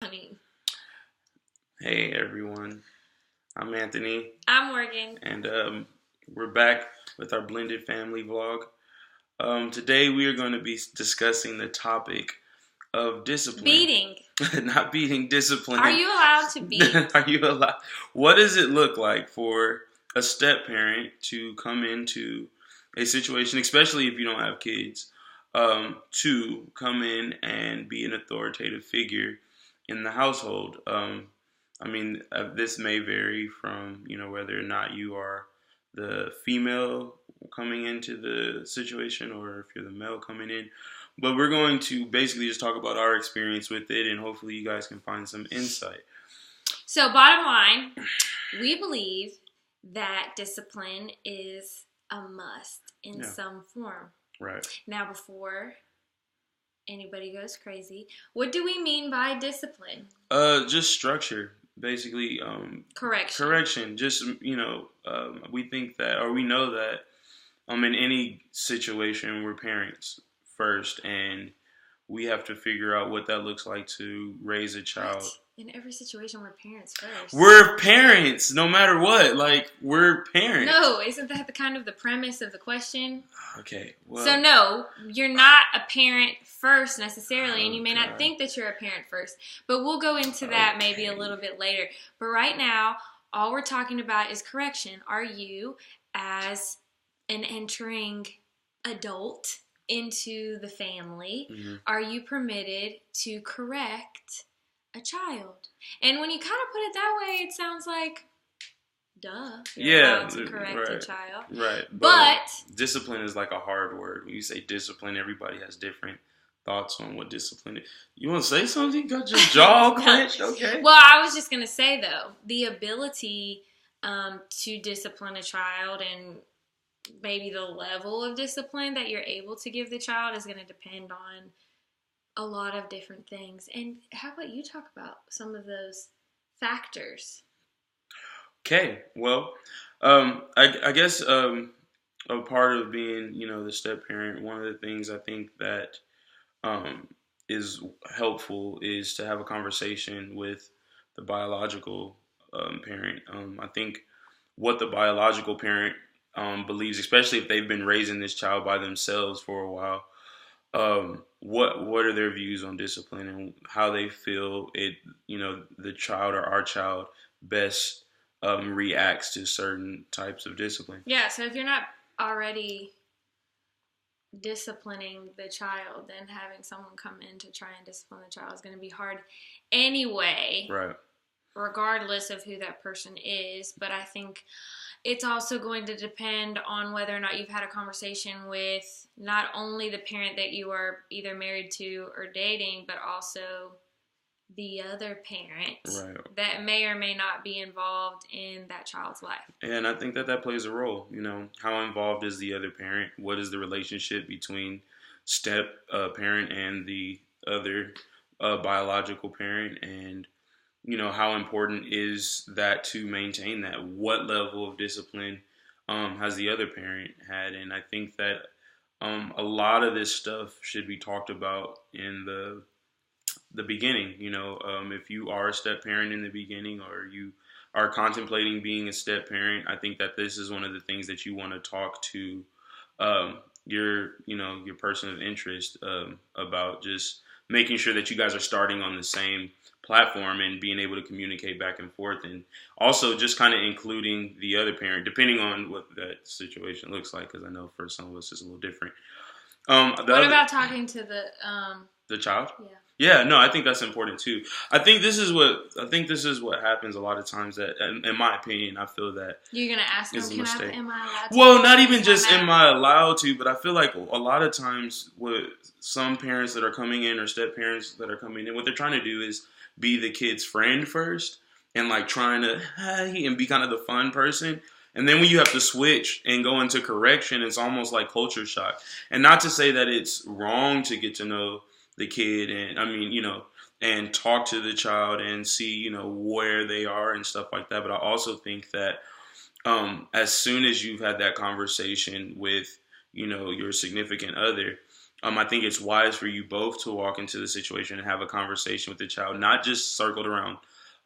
disciplining. Hey everyone, I'm Anthony, I'm Morgan. and we're back with our blended family vlog. Today we are going to be discussing the topic of discipline. Beating. Not beating, discipline. Are you allowed to beat? Are you allowed? What does it look like for a step parent to come into a situation, especially if you don't have kids, to come in and be an authoritative figure in the household? This may vary from, whether or not you are the female coming into the situation or if you're the male coming in. But we're going to basically just talk about our experience with it, and hopefully you guys can find some insight. So bottom line, we believe that discipline is a must in some form. Right. Now, before anybody goes crazy, what do we mean by discipline? Just structure. Basically, correction. Just, we think that, or we know that in any situation, we're parents first, and we have to figure out what that looks like to raise a child. What? In every situation, we're parents first. We're parents, no matter what. Like, we're parents. No, isn't that the premise of the question? Okay, well. So, no, you're not a parent first necessarily, and you may not think that you're a parent first. But we'll go into that maybe a little bit later. But right now, all we're talking about is correction. Are you, as an entering adult into the family, are you permitted to correct a child? And when you kind of put it that way, it sounds like, duh, you're allowed to correct a child. Right. But discipline is like a hard word. When you say discipline, everybody has different thoughts on what discipline is. You want to say something? You got your jaw clenched? Okay. Well, I was just going to say, though, the ability to discipline a child and maybe the level of discipline that you're able to give the child is going to depend on a lot of different things. And how about you talk about some of those factors? Okay, well, I guess a part of being, the step parent, one of the things I think that is helpful is to have a conversation with the biological parent. I think what the biological parent believes, especially if they've been raising this child by themselves for a while, what are their views on discipline and how they feel the child or our child best reacts to certain types of discipline. Yeah, so if you're not already disciplining the child, then having someone come in to try and discipline the child is going to be hard anyway. Right. Regardless of who that person is. But I think it's also going to depend on whether or not you've had a conversation with not only the parent that you are either married to or dating, but also the other parent that may or may not be involved in that child's life. And I think that plays a role. How involved is the other parent? What is the relationship between step parent and the other biological parent? And how important is that to maintain that? What level of discipline has the other parent had? And I think that a lot of this stuff should be talked about in the beginning. If you are a step parent in the beginning, or you are contemplating being a step parent, I think that this is one of the things that you want to talk to your person of interest about, just making sure that you guys are starting on the same platform and being able to communicate back and forth, and also just kind of including the other parent, depending on what that situation looks like, because I know for some of us it's a little different. What about talking to the child? Yeah, no, I think that's important too. I think this is what happens a lot of times. That, in my opinion, I feel that you're gonna ask them, am I allowed to? Well, not even just am I allowed to, but I feel like a lot of times with some parents that are coming in, or step parents that are coming in, what they're trying to do is be the kid's friend first, and like trying to and be kind of the fun person. And then when you have to switch and go into correction, it's almost like culture shock. And not to say that it's wrong to get to know the kid, and and talk to the child and see, where they are and stuff like that. But I also think that as soon as you've had that conversation with, your significant other, I think it's wise for you both to walk into the situation and have a conversation with the child, not just circled around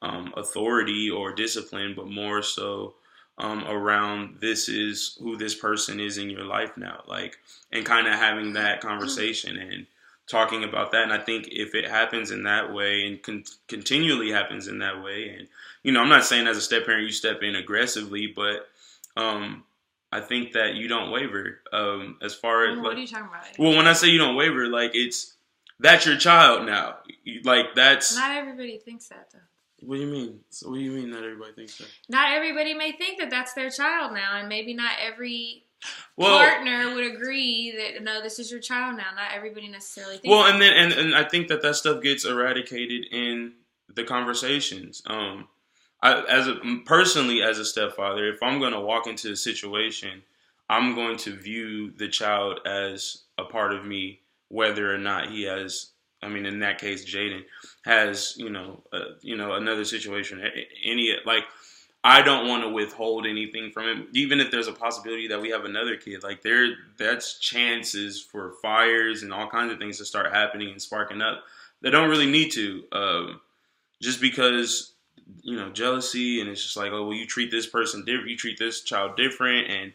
authority or discipline, but more so around this is who this person is in your life now, like, and kind of having that conversation and talking about that. And I think if it happens in that way and continually happens in that way, and I'm not saying as a step parent you step in aggressively, but I think that you don't waver. As far as what are you talking about? Well, when I say you don't waver, like that's your child now. Like that's not everybody thinks that though. What do you mean? So what do you mean not everybody thinks that? Not everybody may think that that's their child now, and maybe not every partner would agree that no, this is your child now. Not everybody necessarily thinks. Well, and then and I think that stuff gets eradicated in the conversations. Personally as a stepfather, if I'm going to walk into a situation, I'm going to view the child as a part of me, whether or not he has. I mean, in that case, Jaden has, another situation. I don't want to withhold anything from him, even if there's a possibility that we have another kid. Like that's chances for fires and all kinds of things to start happening and sparking up. They don't really need to, just because jealousy, and it's just like, oh well, you treat this person different, you treat this child different,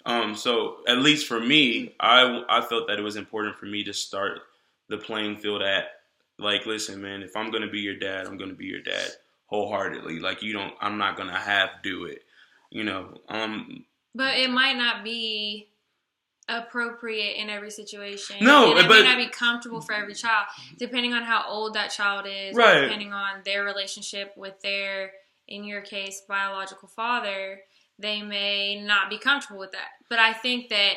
and so at least for me, I felt that it was important for me to start the playing field at, like, listen, man, if I'm going to be your dad, I'm going to be your dad wholeheartedly. Like, I'm not going to do it, But it might not be appropriate in every situation. No, and it may not be comfortable for every child, depending on how old that child is, right? Depending on their relationship with their, in your case, biological father, they may not be comfortable with that. But I think that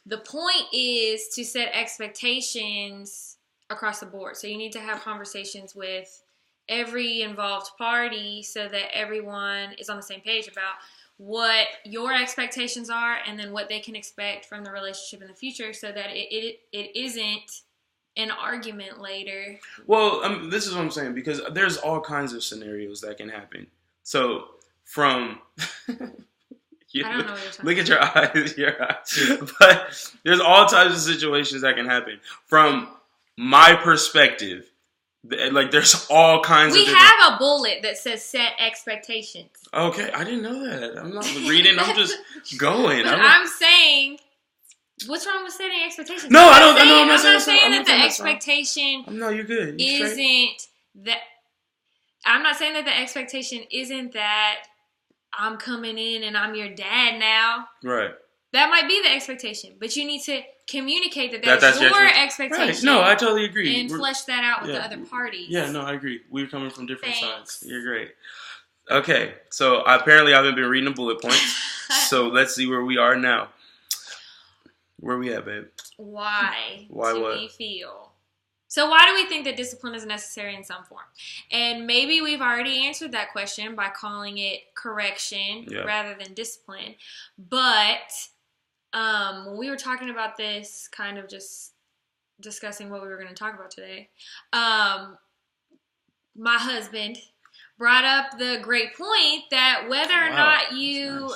the point is to set expectations across the board. So you need to have conversations with every involved party so that everyone is on the same page about what your expectations are and then what they can expect from the relationship in the future, so that it isn't an argument later. Well, this is what I'm saying, because there's all kinds of scenarios that can happen. So from... I don't know what you're talking Look at your eyes. But there's all types of situations that can happen. From my perspective, like, there's all kinds of... We have a bullet that says set expectations. Okay, I didn't know that. I'm not reading, I'm just going. I'm saying, what's wrong with setting expectations? No, I don't. I'm not saying that the expectation... No, you're good. Isn't that... I'm not saying that the expectation isn't that I'm coming in and I'm your dad now. Right. That might be the expectation, but you need to communicate that's your expectation. Right. No, I totally agree. And flesh that out with the other parties. Yeah, no, I agree. We're coming from different sides. You're great. Okay, so apparently I haven't been reading the bullet points, so let's see where we are now. Where we at, babe? Why do we feel... So why do we think that discipline is necessary in some form? And maybe we've already answered that question by calling it correction rather than discipline. But when we were talking about this, kind of just discussing what we were going to talk about today, my husband brought up the great point that whether or not you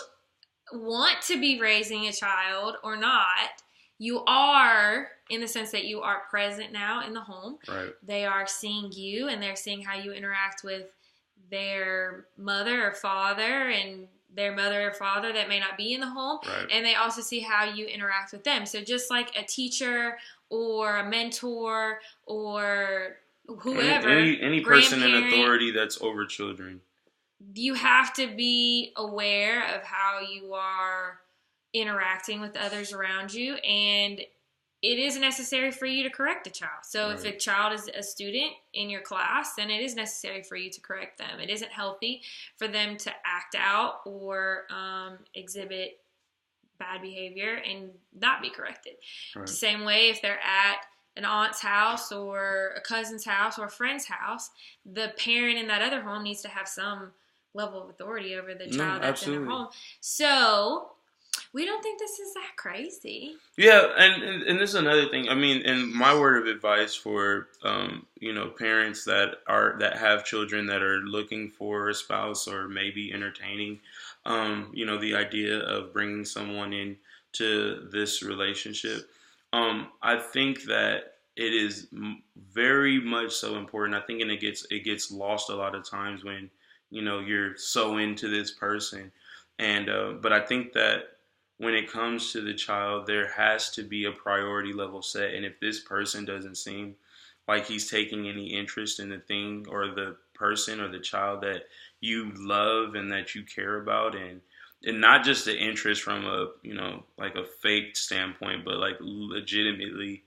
want to be raising a child or not, you are, in the sense that you are present now in the home. Right. They are seeing you, and they're seeing how you interact with their mother or father, and their mother or father that may not be in the home. Right. And they also see how you interact with them. So just like a teacher or a mentor or whoever, any person in authority that's over children, you have to be aware of how you are interacting with others around you, and it is necessary for you to correct a child. So if a child is a student in your class, then it is necessary for you to correct them. It isn't healthy for them to act out or exhibit bad behavior and not be corrected. The same way if they're at an aunt's house or a cousin's house or a friend's house, the parent in that other home needs to have some level of authority over the child that's in their home. So we don't think this is that crazy. Yeah, and this is another thing. I mean, and my word of advice for parents that have children that are looking for a spouse or maybe entertaining, the idea of bringing someone into this relationship. I think that it is very much so important. I think, and it gets lost a lot of times when you're so into this person, and but I think that when it comes to the child, there has to be a priority level set, and if this person doesn't seem like he's taking any interest in the thing or the person or the child that you love and that you care about, and not just the interest from a like a fake standpoint, but like legitimately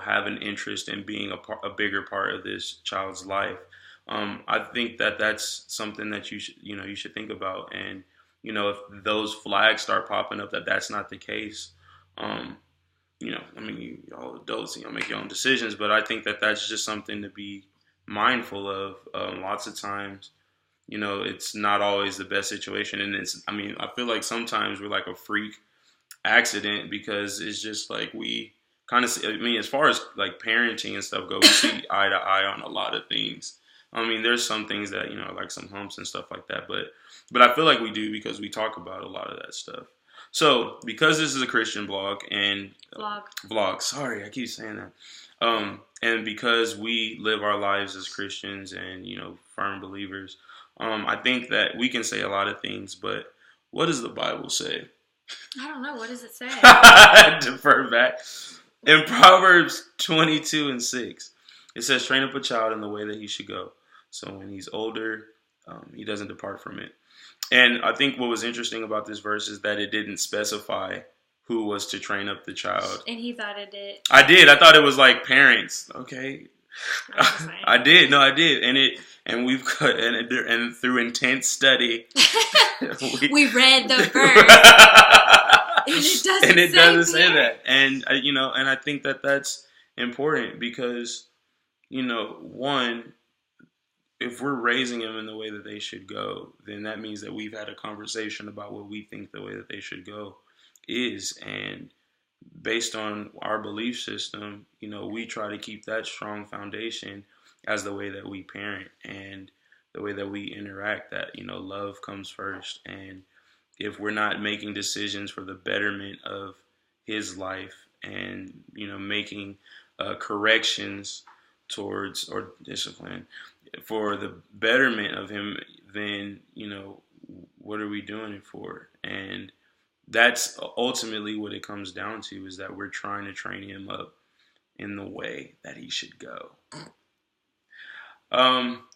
have an interest in being a bigger part of this child's life. I think that that's something that you should think about, and if those flags start popping up that that's not the case, um, I mean, y'all adults, make your own decisions, but I think that that's just something to be mindful of. Lots of times, it's not always the best situation, and I mean, I feel like sometimes we're like a freak accident because it's just like we kind of see, I mean, as far as like parenting and stuff go, we see eye to eye on a lot of things. I mean, there's some things that, like some humps and stuff like that, but I feel like we do because we talk about a lot of that stuff. So, because this is a Christian blog and vlog, sorry, I keep saying that. And because we live our lives as Christians and, firm believers, I think that we can say a lot of things, but what does the Bible say? I don't know. What does it say? Defer back. In Proverbs 22:6, it says, train up a child in the way that he should go. So when he's older, he doesn't depart from it. And I think what was interesting about this verse is that it didn't specify who was to train up the child. And he thought it did. I did. I thought it was like parents. Okay. I did. No, I did. And we've cut, and through intense study, we read the verse. And it doesn't say that. And and I think that that's important because, one, if we're raising them in the way that they should go, then that means that we've had a conversation about what we think the way that they should go is. And based on our belief system, we try to keep that strong foundation as the way that we parent and the way that we interact, that, love comes first. And if we're not making decisions for the betterment of his life and, making corrections towards or discipline for the betterment of him, then, what are we doing it for? And that's ultimately what it comes down to, is that we're trying to train him up in the way that he should go.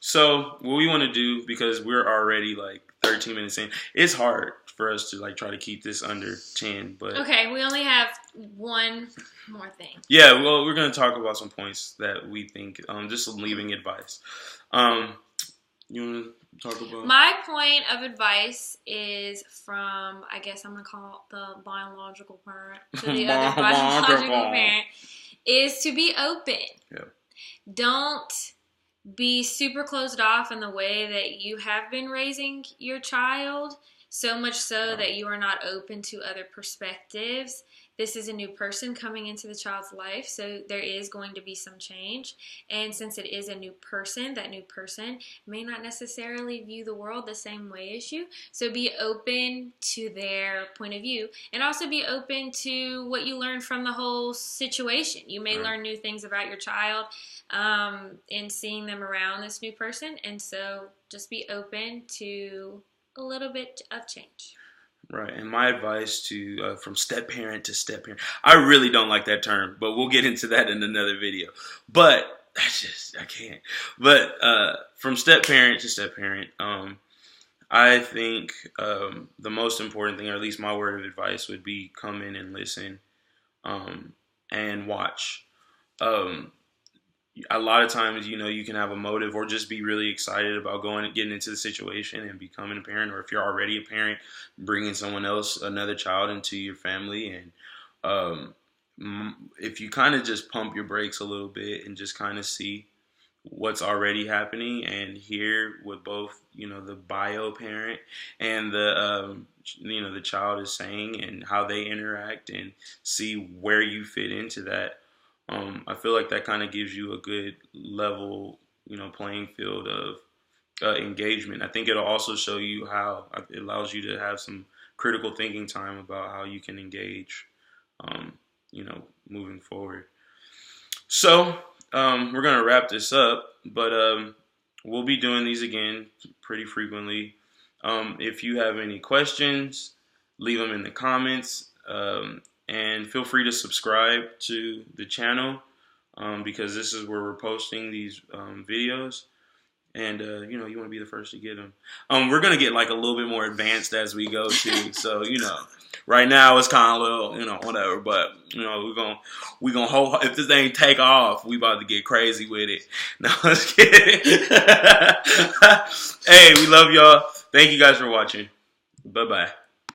So what we want to do, because we're already like 13 minutes in, it's hard for us to like try to keep this under 10, but okay, we only have one more thing. Yeah, well, we're going to talk about some points that we think, just leaving advice. You want to talk about? My point of advice is from, I guess I'm going to call it the biological parent to the other biological parent, is to be open. Yeah. Don't be super closed off in the way that you have been raising your child, so much so that you are not open to other perspectives. This is a new person coming into the child's life, so there is going to be some change. And since it is a new person, that new person may not necessarily view the world the same way as you. So be open to their point of view, and also be open to what you learn from the whole situation. You may learn new things about your child in seeing them around this new person. And so just be open to a little bit of change. Right, and my advice to from step parent to step parent. I really don't like that term, but we'll get into that in another video. But I can't. But from step parent to step parent, I think the most important thing, or at least my word of advice, would be come in and listen and watch. A lot of times, you can have a motive or just be really excited about going and getting into the situation and becoming a parent. Or if you're already a parent, bringing someone else, another child into your family. And if you kind of just pump your brakes a little bit and just kind of see what's already happening and hear what both, the bio parent and the child is saying and how they interact, and see where you fit into that. I feel like that kind of gives you a good level, playing field of engagement. I think it'll also show you how it allows you to have some critical thinking time about how you can engage, moving forward. So we're gonna wrap this up, but we'll be doing these again pretty frequently. If you have any questions, leave them in the comments, and feel free to subscribe to the channel because this is where we're posting these videos. And, you want to be the first to get them. We're going to get like a little bit more advanced as we go too. So, right now it's kind of a little, whatever. But, we're going to hold, if this thing take off, we about to get crazy with it. No, let's get it. Hey, we love y'all. Thank you guys for watching. Bye-bye.